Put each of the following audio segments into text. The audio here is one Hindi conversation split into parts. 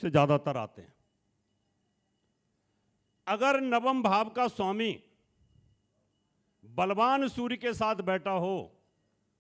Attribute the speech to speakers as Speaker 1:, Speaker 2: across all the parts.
Speaker 1: से ज्यादातर आते हैं। अगर नवम भाव का स्वामी बलवान सूर्य के साथ बैठा हो,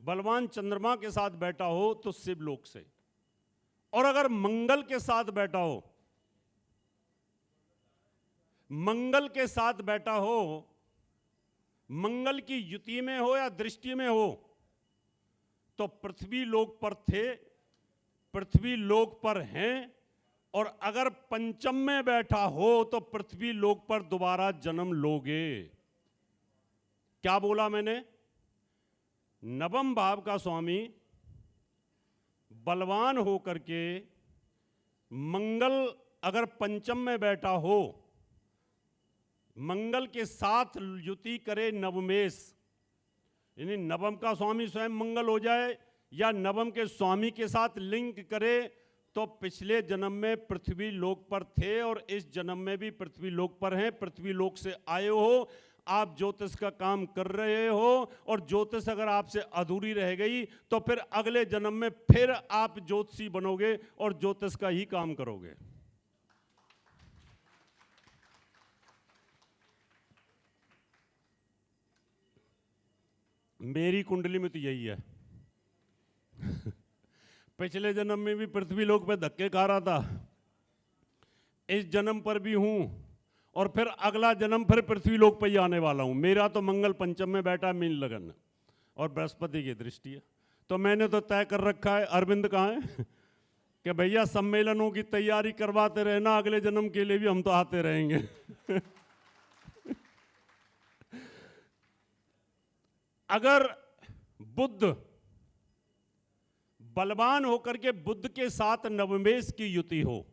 Speaker 1: बलवान चंद्रमा के साथ बैठा हो तो शिवलोक से, और अगर मंगल के साथ बैठा हो, मंगल के साथ बैठा हो, मंगल की युति में हो या दृष्टि में हो, तो पृथ्वी लोक पर थे, पृथ्वी लोक पर हैं, और अगर पंचम में बैठा हो तो पृथ्वी लोक पर दोबारा जन्म लोगे। क्या बोला मैंने? नवम भाव का स्वामी बलवान होकर के मंगल अगर पंचम में बैठा हो, मंगल के साथ युति करे नवमेश, यानी नवम का स्वामी स्वयं मंगल हो जाए या नवम के स्वामी के साथ लिंक करे, तो पिछले जन्म में पृथ्वी लोक पर थे और इस जन्म में भी पृथ्वी लोक पर हैं, पृथ्वी लोक से आए हो, आप ज्योतिष का काम कर रहे हो, और ज्योतिष अगर आपसे अधूरी रह गई तो फिर अगले जन्म में फिर आप ज्योतिषी बनोगे और ज्योतिष का ही काम करोगे। मेरी कुंडली में तो यही है। पिछले जन्म में भी पृथ्वी लोक पे धक्के खा रहा था, इस जन्म पर भी हूं, और फिर अगला जन्म फिर पृथ्वी लोक पर ही आने वाला हूं। मेरा तो मंगल पंचम में बैठा, मीन लगन, और बृहस्पति की दृष्टि है। तो मैंने तो तय कर रखा है, अरविंद कहाँ है, कि भैया सम्मेलनों की तैयारी करवाते रहना, अगले जन्म के लिए भी हम तो आते रहेंगे। अगर बुध बलवान होकर के बुध के साथ नवमेश की युति हो,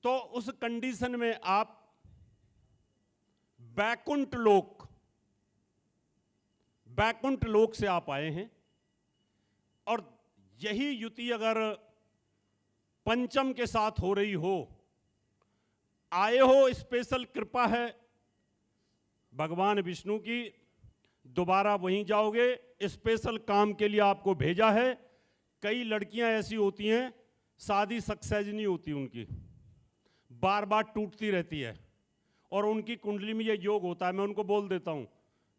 Speaker 1: तो उस कंडीशन में आप बैकुंठ लोक से आप आए हैं, और यही युति अगर पंचम के साथ हो रही हो, आए हो, स्पेशल कृपा है भगवान विष्णु की, दोबारा वहीं जाओगे, स्पेशल काम के लिए आपको भेजा है। कई लड़कियां ऐसी होती हैं, शादी सक्सेस नहीं होती उनकी, बार बार टूटती रहती है, और उनकी कुंडली में ये योग होता है। मैं उनको बोल देता हूं,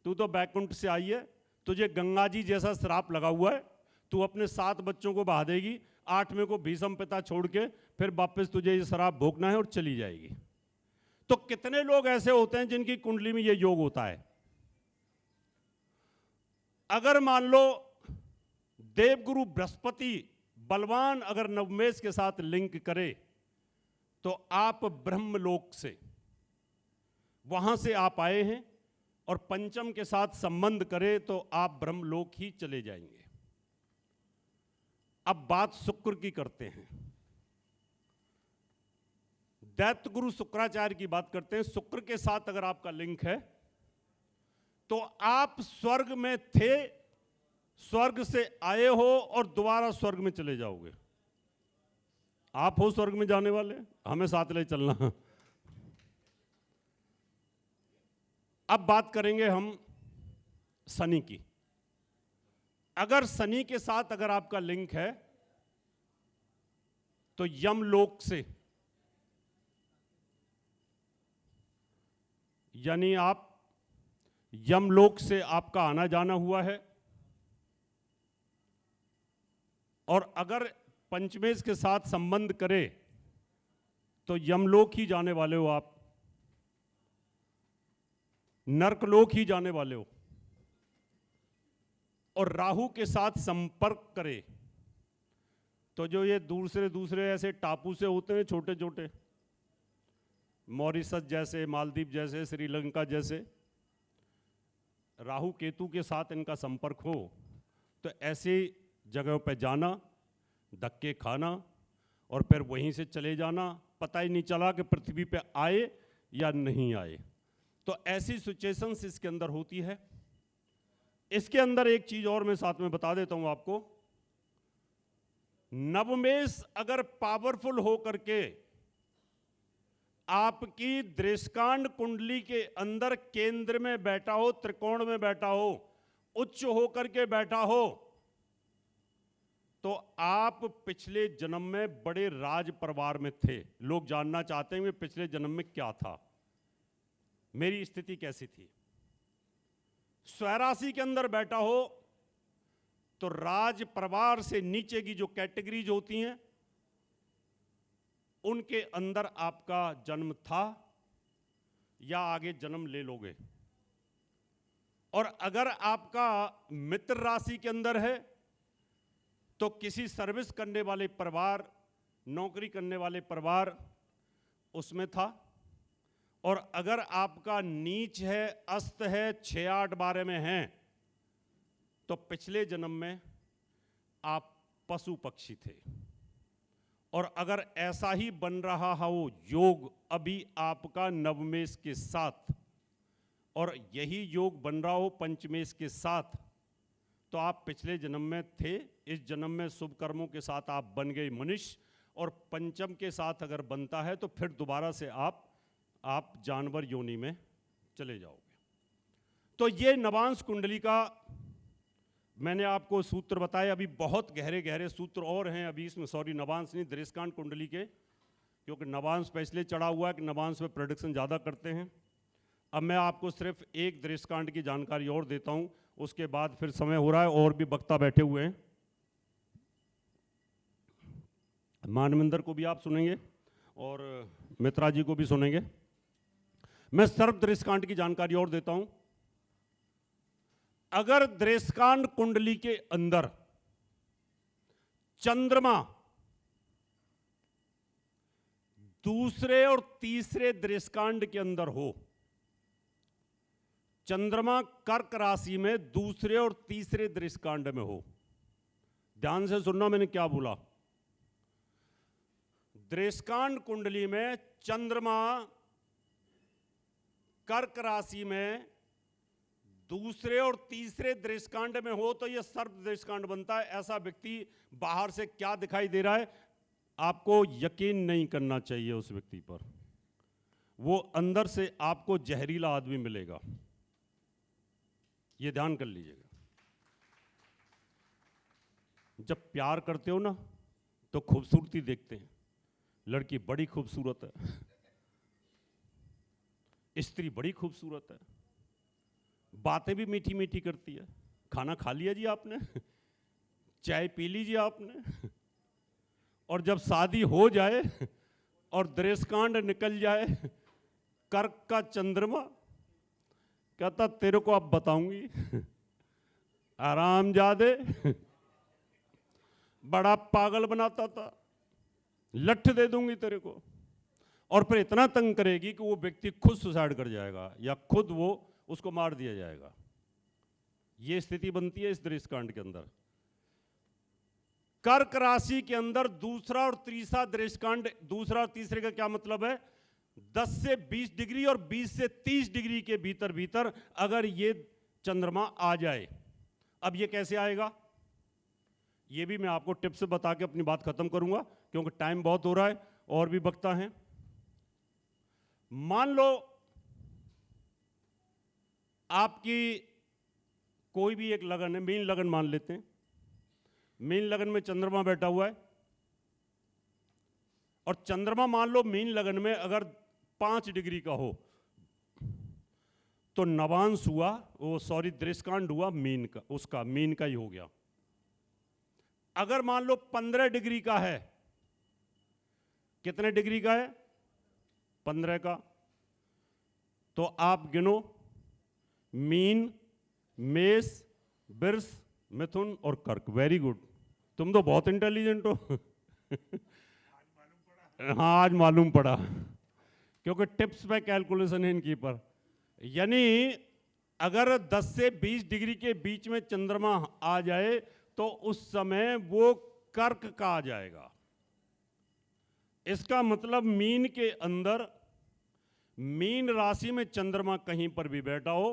Speaker 1: तू तो बैकुंठ से आई है, तुझे गंगा जी जैसा श्राप लगा हुआ है, तू अपने 7 बच्चों को बहा देगी, 8वें को भीषम पिता छोड़ के फिर वापस तुझे ये श्राप भोगना है और चली जाएगी। तो कितने लोग ऐसे होते हैं जिनकी कुंडली में ये योग होता है। अगर मान लो देवगुरु बृहस्पति बलवान अगर नवमेश के साथ लिंक करे, तो आप ब्रह्मलोक से वहां से आप आए हैं, और पंचम के साथ संबंध करे तो आप ब्रह्मलोक ही चले जाएंगे। अब बात शुक्र की करते हैं, दैत्य गुरु शुक्राचार्य की बात करते हैं। शुक्र के साथ अगर आपका लिंक है तो आप स्वर्ग में थे, स्वर्ग से आए हो और दोबारा स्वर्ग में चले जाओगे। आप हो स्वर्ग में जाने वाले, हमें साथ ले चलना। अब बात करेंगे हम शनि की। अगर शनि के साथ अगर आपका लिंक है तो यमलोक से, यानी आप यमलोक से आपका आना जाना हुआ है, और अगर पंचमेश के साथ संबंध करे तो यमलोक ही जाने वाले हो, आप नरकलोक ही जाने वाले हो। और राहु के साथ संपर्क करे तो जो ये दूसरे ऐसे टापू से होते हैं छोटे छोटे, मॉरिशस जैसे, मालदीव जैसे, श्रीलंका जैसे, राहु केतु के साथ इनका संपर्क हो तो ऐसे जगहों पर जाना, धक्के खाना, और फिर वहीं से चले जाना, पता ही नहीं चला कि पृथ्वी पे आए या नहीं आए। तो ऐसी सिचुएशंस इसके अंदर होती है। इसके अंदर एक चीज और मैं साथ में बता देता हूं आपको, नवमेश अगर पावरफुल हो करके आपकी दृष्कांड कुंडली के अंदर केंद्र में बैठा हो, त्रिकोण में बैठा हो, उच्च होकर के बैठा हो, तो आप पिछले जन्म में बड़े राज परिवार में थे। लोग जानना चाहते हैं कि पिछले जन्म में क्या था, मेरी स्थिति कैसी थी। स्वराशि के अंदर बैठा हो तो राज परिवार से नीचे की जो कैटेगरीज होती हैं उनके अंदर आपका जन्म था या आगे जन्म ले लोगे। और अगर आपका मित्र राशि के अंदर है तो किसी सर्विस करने वाले परिवार, नौकरी करने वाले परिवार उसमें था। और अगर आपका नीच है, अस्त है, 6, 8, 12 में है तो पिछले जन्म में आप पशु पक्षी थे। और अगर ऐसा ही बन रहा हो योग अभी आपका नवमेश के साथ, और यही योग बन रहा हो पंचमेश के साथ, तो आप पिछले जन्म में थे। इस जन्म में शुभ कर्मों के साथ आप बन गए मनुष्य, और पंचम के साथ अगर बनता है तो फिर दोबारा से आप जानवर योनि में चले जाओगे। तो ये नवांश कुंडली का मैंने आपको सूत्र बताए। अभी बहुत गहरे गहरे सूत्र और हैं अभी इसमें, सॉरी नवांश नहीं, दृष्टांत कुंडली के, क्योंकि नवांश पे इसलिए चढ़ा हुआ है कि नवांश पे प्रेडिक्शन ज़्यादा करते हैं। अब मैं आपको सिर्फ एक दृष्टांत की जानकारी और देता हूं, उसके बाद फिर समय हो रहा है और भी वक्ता बैठे हुए हैं। मानविंदर को भी आप सुनेंगे और मित्रा जी को भी सुनेंगे। मैं सर्व दृष्टांत की जानकारी और देता हूं। अगर दृष्टांत कुंडली के अंदर चंद्रमा दूसरे और तीसरे दृष्टांत के अंदर हो, चंद्रमा कर्क राशि में दूसरे और तीसरे दृष्टांत में हो, ध्यान से सुनना मैंने क्या बोला। दृष्टांत कुंडली में चंद्रमा कर्क राशि में दूसरे और तीसरे दृष्टांत में हो तो यह सर्प दृष्टांत बनता है। ऐसा व्यक्ति बाहर से क्या दिखाई दे रहा है आपको यकीन नहीं करना चाहिए उस व्यक्ति पर। वो अंदर से आपको जहरीला आदमी मिलेगा, ये ध्यान कर लीजिएगा। जब प्यार करते हो ना तो खूबसूरती देखते हैं, लड़की बड़ी खूबसूरत है, स्त्री बड़ी खूबसूरत है, बातें भी मीठी मीठी करती है, खाना खा लिया जी आपने, चाय पी लीजिए आपने, और जब शादी हो जाए और दृष्टांत निकल जाए कर्क का चंद्रमा, कहता तेरे को अब बताऊंगी, आरामजादे, बड़ा पागल बनाता था, लठ दे दूंगी तेरे को। और फिर इतना तंग करेगी कि वो व्यक्ति खुद सुसाइड कर जाएगा या खुद वो उसको मार दिया जाएगा। ये स्थिति बनती है इस दृष्टांत के अंदर। कर्क राशि के अंदर दूसरा और तीसरा दृष्टांत, दूसरा और तीसरे का क्या मतलब है, 10 से 20 डिग्री और 20 से 30 डिग्री के भीतर भीतर अगर ये चंद्रमा आ जाए। अब ये कैसे आएगा, ये भी मैं आपको टिप्स बता के अपनी बात खत्म करूंगा क्योंकि टाइम बहुत हो रहा है और भी वक्ता हैं। मान लो आपकी कोई भी एक लगन है, मीन लगन मान लेते हैं, मीन लगन में चंद्रमा बैठा हुआ है, और चंद्रमा मान लो मीन लगन में अगर 5 डिग्री का हो तो नवांश हुआ, वो सॉरी दृष्टांत हुआ मीन का, उसका मीन का ही हो गया। अगर मान लो 15 डिग्री का है, कितने डिग्री का है, 15 का, तो आप गिनो मीन, मेष, वृष, मिथुन और कर्क। वेरी गुड, तुम तो बहुत इंटेलिजेंट हो। हाँ आज मालूम पड़ा क्योंकि टिप्स पे कैलकुलेशन है इनकी पर। यानी अगर 10 से 20 डिग्री के बीच में चंद्रमा आ जाए तो उस समय वो कर्क का आ जाएगा। इसका मतलब मीन के अंदर, मीन राशि में चंद्रमा कहीं पर भी बैठा हो,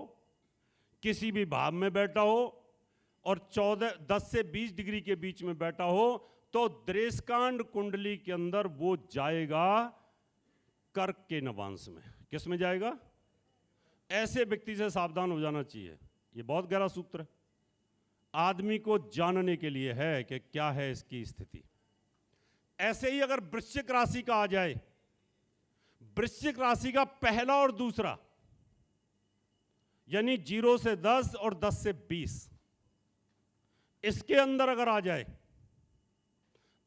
Speaker 1: किसी भी भाव में बैठा हो और 10 से 20 डिग्री के बीच में बैठा हो तो दृष्टांत कुंडली के अंदर वो जाएगा कर्क के नवांश में। किस में जाएगा, ऐसे व्यक्ति से सावधान हो जाना चाहिए। ये बहुत गहरा सूत्र है। आदमी को जानने के लिए है कि क्या है इसकी स्थिति। ऐसे ही अगर वृश्चिक राशि का आ जाए, वृश्चिक राशि का पहला और दूसरा, यानी 0 से 10 और 10 से 20, इसके अंदर अगर आ जाए,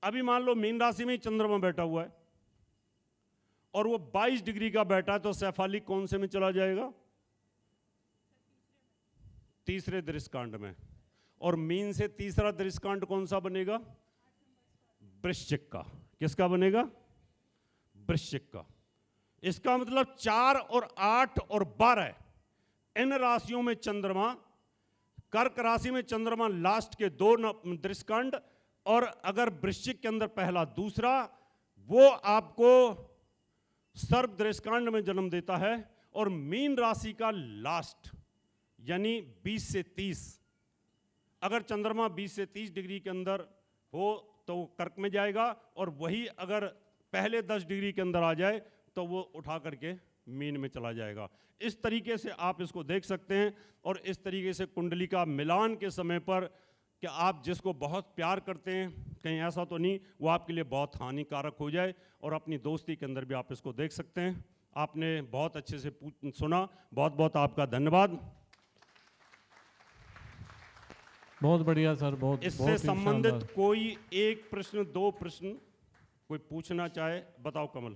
Speaker 1: अभी मान लो मीन राशि में ही चंद्रमा बैठा हुआ है और वो 22 डिग्री का बैठा है, तो सैफाली कौन से में चला जाएगा? तीसरे दृष्टिकांड में। और मीन से तीसरा दृष्टिकांड कौन सा बनेगा? वृश्चिक का। किसका बनेगा? वृश्चिक का। इसका मतलब 4 और 8 और 12 इन राशियों में चंद्रमा, कर्क राशि में चंद्रमा लास्ट के 2 दृष्टिकांड, और अगर वृश्चिक के अंदर पहला दूसरा, वो आपको सर्व दृष्टिकांड में जन्म देता है। और मीन राशि का लास्ट यानी 20 से 30, अगर चंद्रमा 20 से 30 डिग्री के अंदर हो तो वो कर्क में जाएगा, और वही अगर पहले 10 डिग्री के अंदर आ जाए तो वो उठा करके मीन में चला जाएगा। इस तरीके से आप इसको देख सकते हैं। और इस तरीके से कुंडली का मिलान के समय पर कि आप जिसको बहुत प्यार करते हैं, कहीं ऐसा तो नहीं वो आपके लिए बहुत हानिकारक हो जाए, और अपनी दोस्ती के अंदर भी आप इसको देख सकते हैं। आपने बहुत अच्छे से सुना, बहुत बहुत आपका धन्यवाद।
Speaker 2: बहुत बढ़िया सर, बहुत
Speaker 1: इससे
Speaker 2: बहुत ही
Speaker 1: संबंधित
Speaker 2: शानदार।
Speaker 1: कोई एक प्रश्न, 2 प्रश्न कोई पूछना चाहे, बताओ कमल।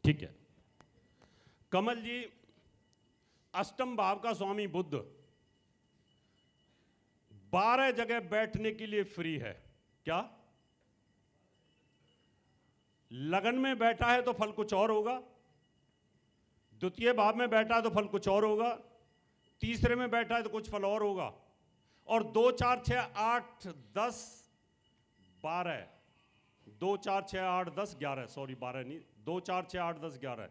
Speaker 1: ठीक है कमल जी, अष्टम भाव का स्वामी बुध 12 जगह बैठने के लिए फ्री है। क्या? लगन में बैठा है तो फल कुछ और होगा, द्वितीय भाव में बैठा है तो फल कुछ और होगा, तीसरे में बैठा है तो कुछ फल और होगा, और 2 4 6 8 10 12, 2 4 6 8 10 11, सॉरी 12 नहीं, 2 4 6 8 10 11,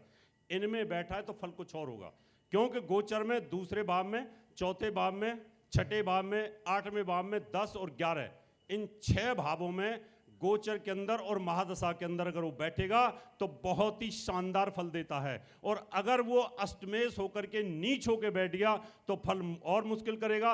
Speaker 1: इनमें बैठा है तो फल कुछ और होगा। क्योंकि गोचर में दूसरे भाव में, चौथे भाव में, छठे भाव में, 8वें भाव में 10 और 11, इन 6 भावों में गोचर के अंदर और महादशा के अंदर अगर वो बैठेगा तो बहुत ही शानदार फल देता है। और अगर वो अष्टमेश होकर के नीच होकर बैठ गया तो फल और मुश्किल करेगा।